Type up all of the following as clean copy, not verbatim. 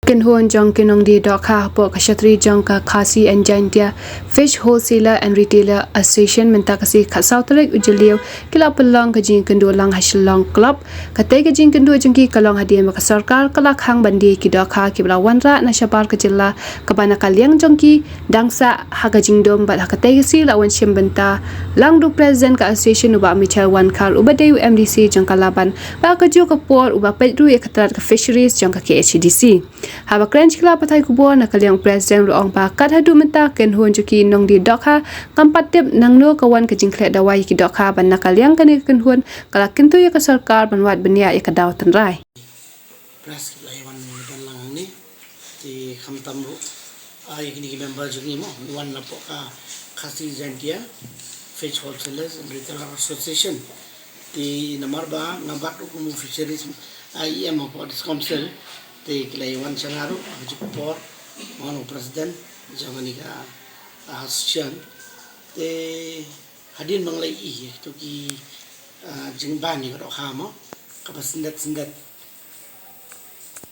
Kinhuan Jong Kinong Di Dokha Po Kashatri Jong Ka Khasi and Jaintia Fish Wholesaler and Retailer Association minta kasi khasau tarik ujeliu kila pelang kajing kendu lang hasilong club katai kajing kendu jengki kalong hadiah maka sarkar kelak hang bandi ki Dokha ki belawan ra na syapar kejilla kabana kaliang jongki dangsa hagajing dom bat hakatai kasi lawan syem benta lang du present ka association uba Michel Wan Kal uba Dayu MDC jong kalaban ba kaju kapor uba pedru ya katrat ka fisheries jong ka KHDC Haba Krench Club patai kubur na kaliang presiden ruang pakat hadu menta ken huan juki nong di Dokha kampat tip nang no kawan ke jingklet dawai ki Dokha ban na kaliang kan ken huan kala kintu ya ke sarkar banwat benia ya ke daw tenrai. Pres laiwan dan lang ni di kamtambu ay kini member juki mo wan na po ka Khasi Jaintia Fish Wholesalers and Retailer Association di nomor ba ngabat ko mo fisheries ay mo po council di Kilaiwan Sangaru, aku por, mohon presiden, jangan nika asosian, di hadin menglai itu ki jengban ni kalau kamu, kapas sendat,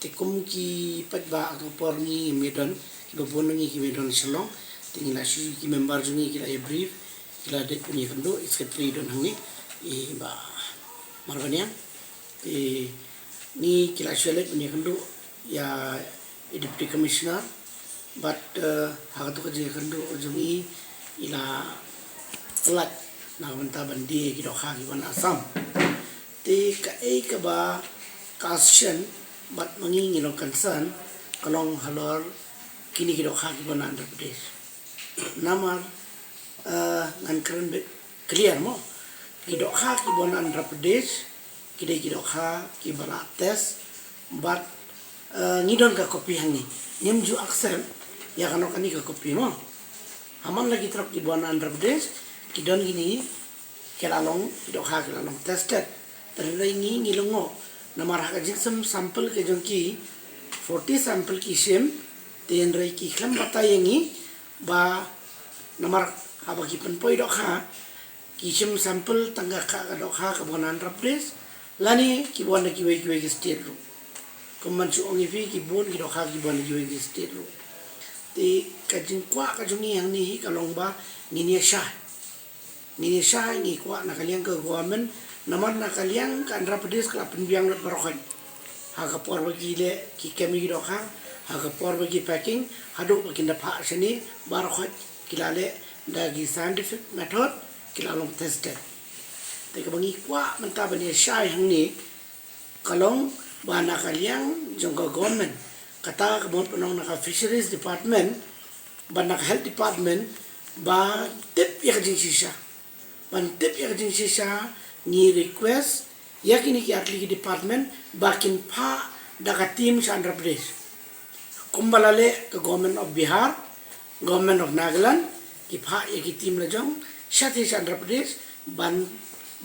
tekum ki pajba aku por ni Medan, kibupon ni ki Medan Selong, tinggal asyik ki member jungi kila brief, kila det punya kendo, sekretari don hangi, ba marvania, ni kila asyik punya kendo. Ya deputy commissioner but hagatu kaje kando ujungi ila flat na wanta bandi ki Dokha ki ban Assam te ka ka ba caution but mangi ngilo concern kalong halor kini ki Dokha ki ban Andhra Pradesh namar ngan keren clear mo ki Dokha ki ban Andhra Pradesh ki Dokha ki bala test but ngidon ka kopi hangi nyem ju aksel ya kano kani ka kopi mo haman lagi truk di buana Andhra Pradesh kidon gini kelalong Dokha kelalong tested terus ini ngilongo namar ka jiksam sampel ke jongki 40 sampel ki shem ten rai ki khlam batayengi ba namar haba ki penpoi Dokha ki shem sampel tangga ka Dokha ka buana Andhra Pradesh lani ki buana ki wei state ru Kemancu ongi fi ki bon ki Dokha ki bon ki di state lo. Ti kajing kwa kajungi yang ni kalong ba ngini syah. Ngini syah ngi kwa na kaliang ke government namar na kaliang ka Andhra Pradesh kala penbiang lot barokhan. Ha ka por bagi le ki kemi ki Dokha, ha ka por bagi packing, hadu bagi nda sini barokhan kilale dagi scientific method kilalong tested. Ti ka bangi kwa menta bani syah yang ni kalong bana kaliang jongka government kata kebun penong naka fisheries department bana health department ba tip ya kajing sisa ban tip ya kajing sisa ni request ya kini ki atli department bakin pa daga team sa Andhra Pradesh kumbalale ke government of Bihar government of Nagaland ki pa ya ki team la jong syati sa Andhra Pradesh ban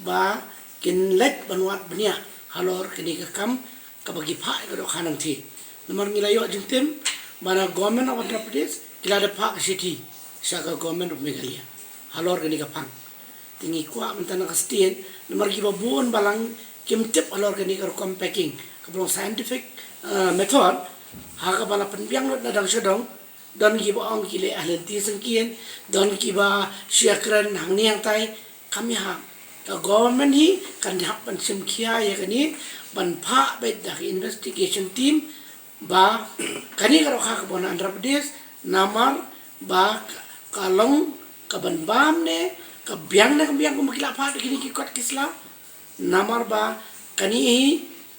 ba kin let banwat benia halor kini ke kam kabagi pa ko khanang thi namar milayo jingtem mana government of Andhra Pradesh kila da pa city saka government of Meghalaya halor gani ka pang tingi kwa mentana ka stien namar ki babon balang kimtip halor gani ka packing kabro scientific method ha ka bala penbiang na dang sedong don ki ba ong ki le ahli sengkien don ki ba syakran hangni yang tai kami ha government hi kan hap pan simkhia ya kani ban pha be da investigation team ba kani ka Dokha ka bona Andhra Pradesh namar ba kalong ka ban bam ne ka biang ko makila pha kini ki kot kisla namar ba kani hi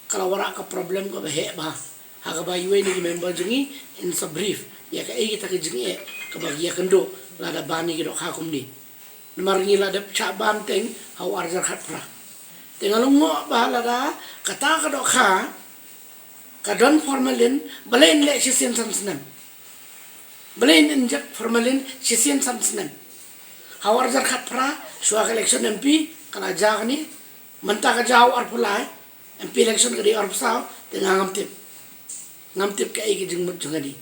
kalawara ka problem ko he ba ha ka ba yue ni member jungi in sa brief ya ka e kita ka jungi ka ba ya kendo la da bani ki Dokha kumni namar ngila da cha bam teng hawar jar khatra tengalong ngo bahala da kata ka Dokha kadon formalin balain le sisien samsnan balain injek formalin sisien samsnan hawar jar khatra shwa election MP kala jagni manta ka jaw ar pulai MP election ka di ar saw tengang ngamtip ka igi jing mut jungadi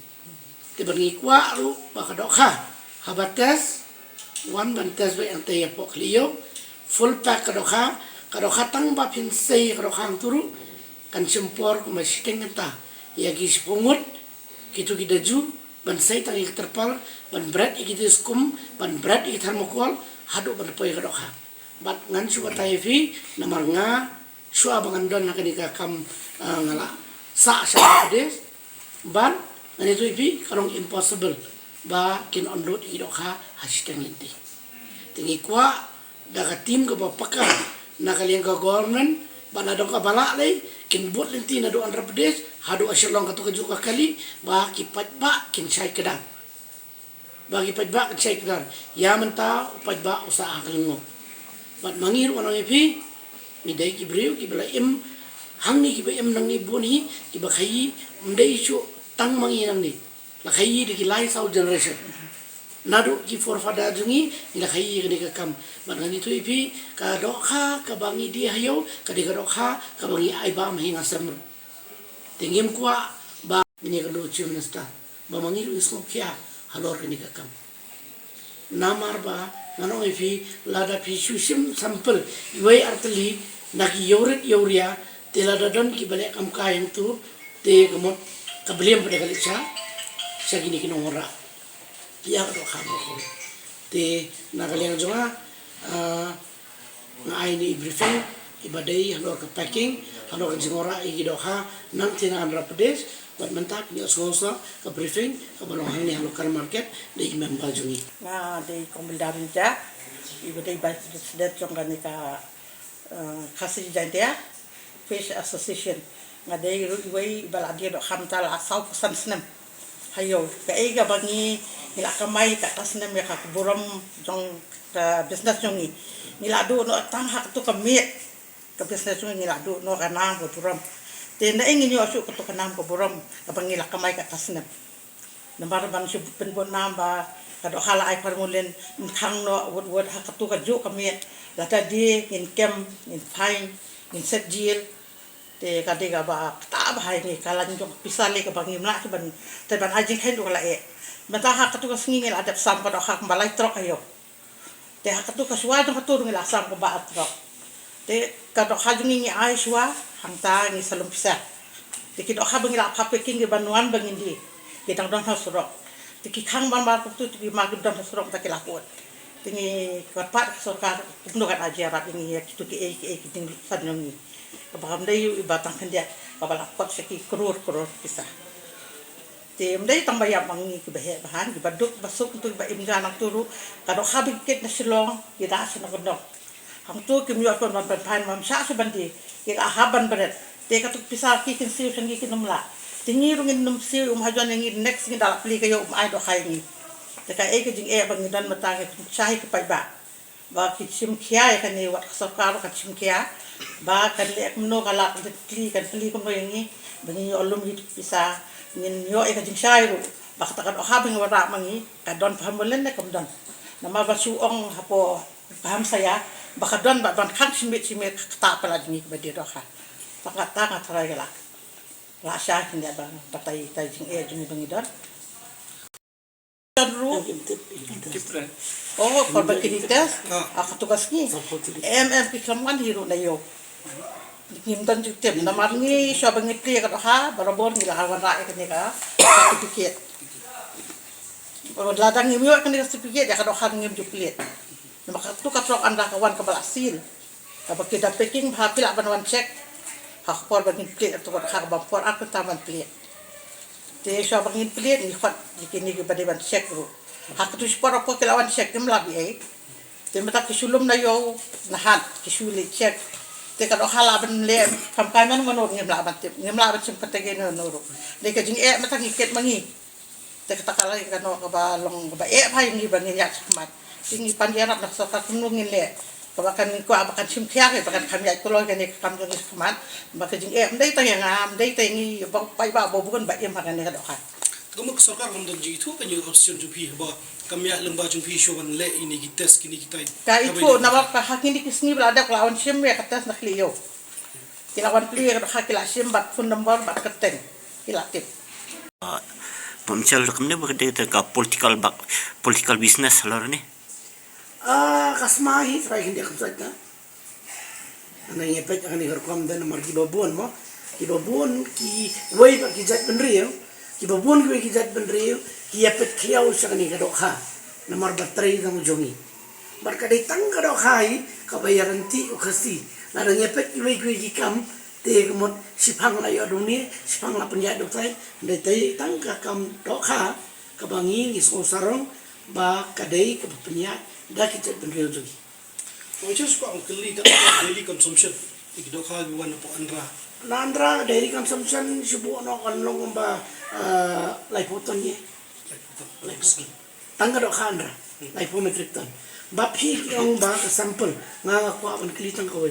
te bangi kwa ru ba ka Dokha habates one bantes ba ang tayo pokliyo full pack ka Dokha tang ba pinsay ka Dokha ang turu kan sempor ko masiteng ta ya gis pungut kitu kita ju ban sai tangi terpal ban bread iki skum ban bread iki thermocol hadu ban poi kadok ha bat ngan su batai fi namar nga shua bangan don nakani ka kam ngala sa des ban ngani tu fi karong impossible ba kin on road iki dok ha hashtag inti tingi kwa daga tim ka bapaka nakaliang ka government bana dong ka bala lay kin bot linti na do Andhra Pradesh hadu asyalong ka to ka juga kali ba kipat ba kin sai kedang bagi pajba kin sai kedang ya menta pajba usaha kalengok bat mangir wanang epi midai ki breu ki bala em hang ni ki ba em nang ni boni ki ba khai mdai chu tang mangi nang ni la khai di ki lai sau generation nadu ki forfada jungi ila khai ni ka kam bat ngani tu epi ka dokha ka bangi di hayo ka di ka dokha ka bangi ai ba mahi ngasam tingim kwa ba ni ka do chief minister ba mangi lu isno kya halor ni ka kam namar ba ngano epi lada pi susim sampel iwai arteli naki yorit yoria te lada don ki balik kam kain tu te kamot kabliam pada kali cha sagini ki nomora ya do khamo ko te nakaliang jonga ngai ni briefing ibadai halo ka packing halo ka jingora igi do ha nang tina Andhra Pradesh bat mentak ni ososa ka briefing ka balong ni halo kar market de member jungi na de kombildarin ja ibadai ba sedet jonga ni ka khasi jantia fish association nga de ruway baladia do khamtal asau pesan senem hayo ka ega bangi ila kamai ka tasnem ya ka buram jong ka business jongi nila do no tang hak tu kami ka business jongi nila do no kana ko buram te na ingin yo asu ko to kana ko buram ka bangi ila kamai ka tasnem nambar ban su pen bon namba ka do hala ai formulen khang no wod hak tu ka ju kami la ta di in kem in fine in set deal te kadega ba ta ba hai ni kala ni pisale ka bangi mla ki ban te ban ajing khen do la e mata ha ka tu ka singi la adap sam ka do ha balai trok ayo te ha ka tu ka suwa do ka tur ngila sam ka ba trok te ka do ha jungi ni ai suwa hang ta ni salum pisa te ki do ha bangi la pa pe king ban wan bangi di ki tang don ha surok te ki khang ban ba ku tu ki ma du don ha surok ta ki la ko tingi ka pa sorkar pundo kan ajarat ini ya ki tu ki ki ting san ngi kapag mday yung iba tang kandiya kabalakot siya ki krur pisa te mday tang bayam mangi kibahe bahan gibaduk basuk tu iba imga nang turu kado habig kit na silong kita sa nakondok hang tu kimyo kon man pan mam sa bandi ki ahaban baret te katuk pisa ki kin siu sangi kinumla tingirungin num siu hajon ngi next ngi dalap li kayo ay do khay ngi te ka e jing e bang dan matang chahi ki paiba ba ki sim khia ka ni wat sarkar ka sim khia ba kan le no kala kan pli ko ngi bani olum hit pisa ngin yo e ka jing shairu ba ka kan habing wara mangi ka don pamulen ne kom don nama ba su ong hapo paham saya ba ka don ba ban khang simit ta pala ngi ba di do kha ta ka tara gala la sha kin ya ba patai ta jing e jing bangi don ru oh korban kinitas aku tugas ni ki kaman hiro na yo nimdan jutem na marngi siya bangi kli ka ha barabor ni lawan ra ka ni ka certificate ladang ngim yo ka ni certificate ya ka do han ngim juplet na makatu ka trok anda kawan ka balasil kapag kita packing ha pila ban wan check ha korban kli to ka ba for aku taman plate te siya bangi plate ni fat dikini ki bade check ro hak tu sport apa kelawan check dem labi ai te mata kisulum na yo nahan kisuli check te ka do hala ban le kam kai man ngono ngem la ban simpate ge no ro le ka jing e mata ngiket mangi te ka takala ka no ka ba long ba e phai ngi ban ya sakmat tingi pandiara na sa ka kunung ngin le ka ba kan ko abakan sim khia ke bakan kam ya ko lo ke ne kam jo ni sakmat ba ka jing e ndai ta ya ngam ndai ta ngi ba pai ba bo bukan ba em ha ne ka do ha Kamu sarkar ngomong jitu kan yung option jumpi ba kami lemba jumpi showan le ini gites kini kita ka itu nawak ka hakini kisni belada kelawan sim ya katas nak liyo kilawan liyo ka hakila sim bat phone number bat keten kilatip pemcal kamne bagde ka political business halor ni kasmahi try hindi ka na ana yepet ani herkom dan margi babon mo ki babon ki way ba ki jat benri Kiba buon kiwe kijat benreu kiapet kliau sakani kadok ha nomor baterai kamu jongi barkadai tang kadok hai kabayaran ti ukasi nada nyepet kiwe kikam te kemot sipang la yoduni sipang la penjat dok tai dai tai tang kam dok ha kabangi ngisong sarong ba kadai ke penjat da kijat benreu jongi Macam suka ang keli kat daily consumption. Ikdo ka giwan po andra. Nandra daily consumption subuh no kan long ba lai poton ye lai poton tangga dok khandra lai po metric ton ba phi ong ba ka sample nga ko aban kli tang ko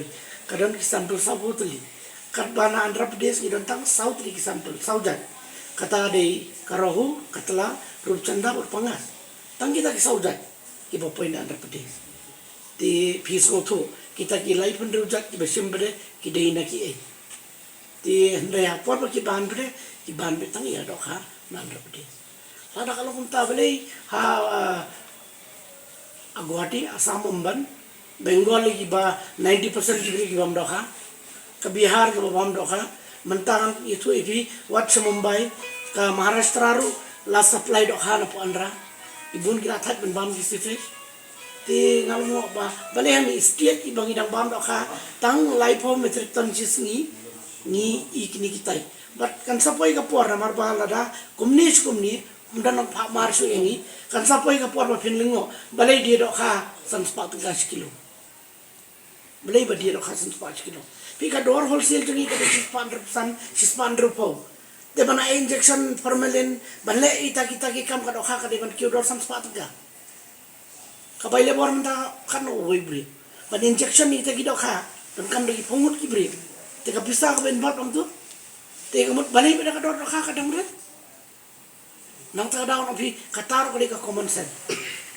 kadon ki sample sa botli kat bana Andhra Pradesh ki don tang south ki sample saujan kata de karahu katla rupchanda urpangas tang kita ki saujan ki bo point Andhra Pradesh ti piso to kita ki lai pun rujak ki besim bede ki dei na ki ti ndaya por ki ban bede ki ban be tang ya dok ha Andhra Pradesh sada kalau kunta beli ha Guwahati Assam Mumbai Bengal ki ba 90% ki bam dok ha ke Bihar ke bam dok ha mentangan itu ibi wat se Mumbai ke Maharashtra ru la supply dok ha na po Andhra ibun kita that ben bam ki sife ti ngalmo ba bale mi state ibang idang bam dok ha tang life home metric ton jis ni ikni kitai but kan sapoi ka por na marba lada kumni mundan pak marsu ini kan sapoi ka por ba pinlingo bale dia dok ha san spa 3 kilo bale ba dia dok ha san spa kilo pi ka dor wholesale jungi ka 600 po de bana injection formalin bale ita kita ki kam ka dok ha ka de ban kilo dor san spa 3 kabaile bor menta kan oi bri ban injection ni te gidok ha dan kam lagi pungut ki bri te ka bisa ka ben bot tu te ka mut bali beda ka dor ka kadang ret nang ta daun opi katar ko ka common sense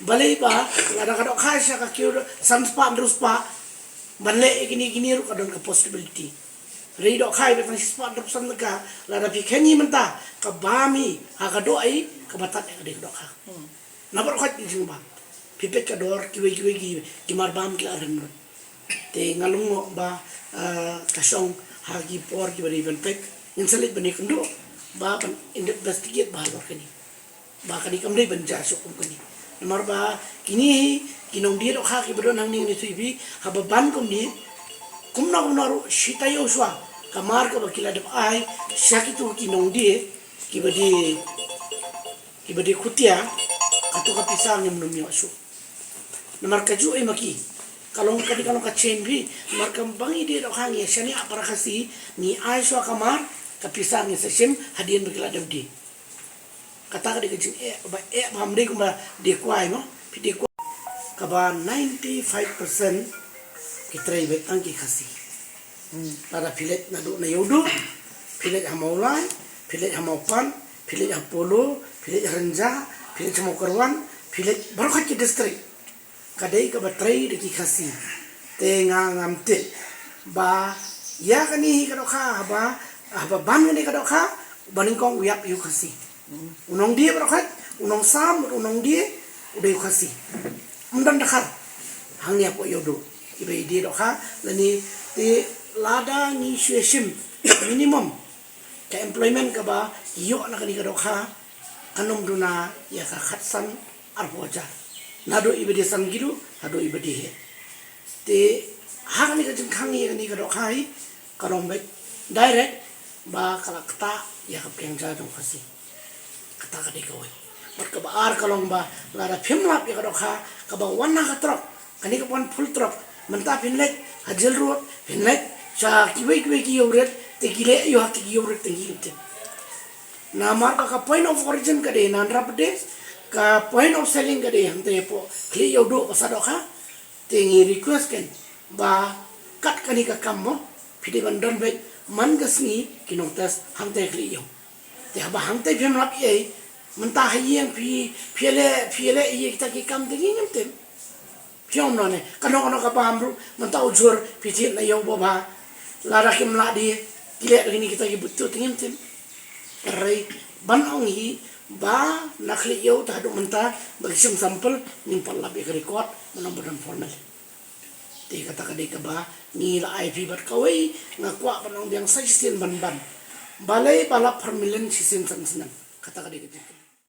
bali ba lada ka dok ha sya ka kyo sanspa druspa banle gini ru ka don ka possibility rei dok khai betang sispa drusan ka lada pi khenyi menta ka bami ha ka do ai ka batat ka de dok ha na bar khat jing ba pipet ka dor kiwe ki marbam ki aran te ngalungo ba kasong hagi por ki bari ben pek insalit bani kendo ba ban investigate ba lor kani ba kani kamdai ban ja so kum kani namar ba kini kinong dia dok ha ki bro nang ning ni tuibi haba ban kum ni kumna ru shitayo swa kamar ka bakila dep ai shakitu kinong dia ki badi kutia katu ka pisang yang menumi asu namar kaju ai maki kalau ka chain bi mar kam bangi de dok hangi shani apara kasi ni ai swa kamar ka pisang ni sesim hadian bakila dabdi kata ka de kaju ba hamde ko ba de kwai no pi de kwai ka ba 95% kitrai betang ki kasi pada pilet na do na yodo pilet hamaulan pilet hamaupan pilet apolo pilet renja pilet hamokarwan pilet barokat ki district kadai ka batrai de ki khasi te ngamte ba ya kani ka dokha ba ban ni ka dokha baning kong uyap yu khasi unong dia barokat unong sam unong dia udah yu khasi mundan dakar hangnya po yodo ibe dia dokha lani te lada ni shweshim minimum ka employment ka ba yo na kani ka dokha kanum duna ya ka khatsan arboja nado ibede sangiru hado ibede he te hang ni ka jingkhangi ni ka dokhai karombek direct ba kala kata ya ka pengja dong kasi kata ka de koi mat ka ba ar kalong ba lara phimlap ya ka dokha ka ba wanna ka trok kani ka pon full trok menta pinlet hajel road pinlet cha kiwe ki yoret te gile yo ha ki yoret te gile namar ka point of origin ka de Andhra Pradesh ka point of selling ka de hante po kli yodo sa dokha te ngi request ken ba kat kani ka kammo phidi bandon be man gasni kinongtas hante kli yo te ba hante phim lap ye menta hayeng phiele ye kita ki kam de ngim tem phiom no ne kanong ka pamru menta ujur phiti na yo ba lara kim la di kile ni kita ki butu ngim tem rai ban ong hi ba nakli yo ta do menta bagisum sampel nimpal labi ka record menambaran formal te kata ka de ka ba ni la IP bat kawai ngakwa banong biang 16 ban balai bala per million sisin sansan kata kade kete